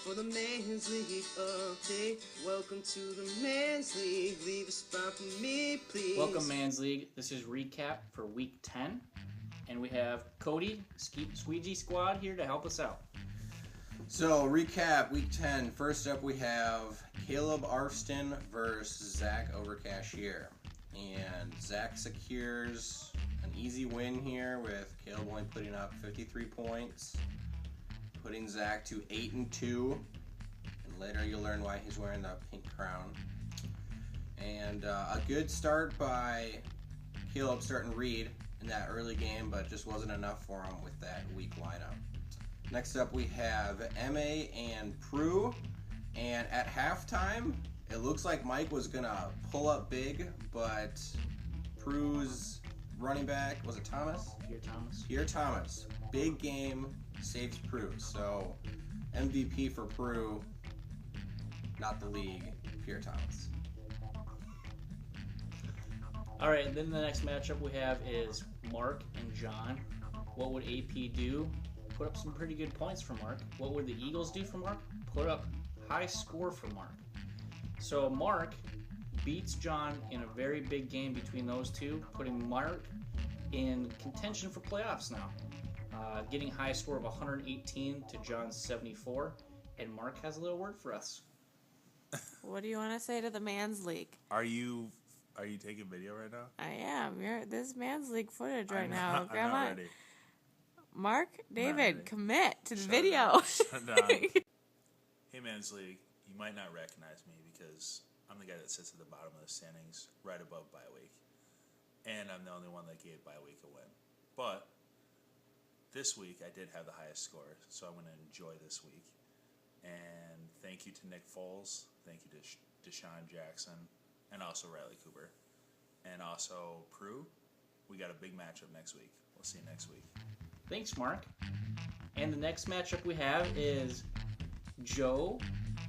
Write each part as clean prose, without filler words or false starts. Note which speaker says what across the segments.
Speaker 1: for the Men's League update. Welcome to the Men's League. Leave a spot for me, please.
Speaker 2: Welcome, Men's League. This is recap for Week 10. And we have Cody, Squeegee Squad, here to help us out.
Speaker 3: So, recap Week 10. First up, we have Caleb Arston versus Zach Overcashier. And Zach secures an easy win here with Caleb only putting up 53 points, putting Zach to 8-2. And later you'll learn why he's wearing the pink crown. And a good start by Caleb starting Reed in that early game, but just wasn't enough for him with that weak lineup. Next up, we have MA and Prue. And at halftime, it looks like Mike was going to pull up big, but Prue's running back, was it Thomas? Pierre Thomas. Big game, saves Prue. So, MVP for Prue, not the league, Pierre Thomas.
Speaker 2: All right, then the next matchup we have is Mark and John. What would AP do? Put up some pretty good points for Mark. What would the Eagles do for Mark? Put up high score for Mark. So Mark beats John in a very big game between those two, putting Mark in contention for playoffs now. Getting high score of 118 to John's 74. And Mark has a little word for us.
Speaker 4: What do you want to say to the Men's League?
Speaker 5: Are you taking video right now?
Speaker 4: I am. This Men's League footage right
Speaker 5: I'm
Speaker 4: now.
Speaker 5: not,
Speaker 4: Grandma.
Speaker 5: I'm not ready.
Speaker 4: Mark, David,
Speaker 5: ready.
Speaker 4: commit to the
Speaker 5: Shut
Speaker 4: video.
Speaker 5: down. Shut down. Hey, Men's League, you might not recognize me because I'm the guy that sits at the bottom of the standings right above bye week. And I'm the only one that gave bye week a win. But this week I did have the highest score, so I'm going to enjoy this week. And thank you to Nick Foles, thank you to Deshaun Jackson, and also Riley Cooper. And also Prue, we got a big matchup next week. We'll see you next week.
Speaker 2: Thanks, Mark. And the next matchup we have is Joe,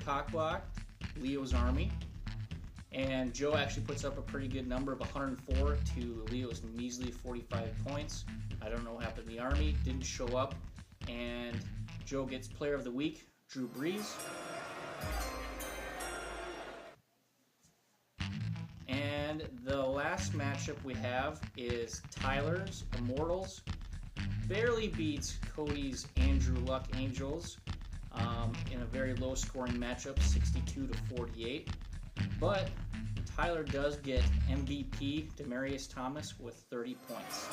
Speaker 2: Cockblock, Leo's Army. And Joe actually puts up a pretty good number of 104 to Leo's measly 45 points. I don't know what happened in the Army. Didn't show up. And Joe gets Player of the Week, Drew Brees. And the last matchup we have is Tyler's Immortals. Barely beats Cody's Andrew Luck Angels in a very low-scoring matchup, 62 to 48. But Tyler does get MVP Demaryius Thomas with 30 points.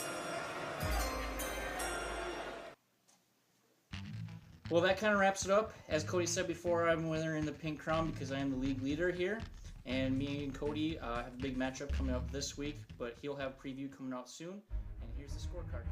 Speaker 2: Well, that kind of wraps it up. As Cody said before, I'm wearing the pink crown because I am the league leader here. And me and Cody have a big matchup coming up this week, but he'll have a preview coming out soon. And here's the scorecard.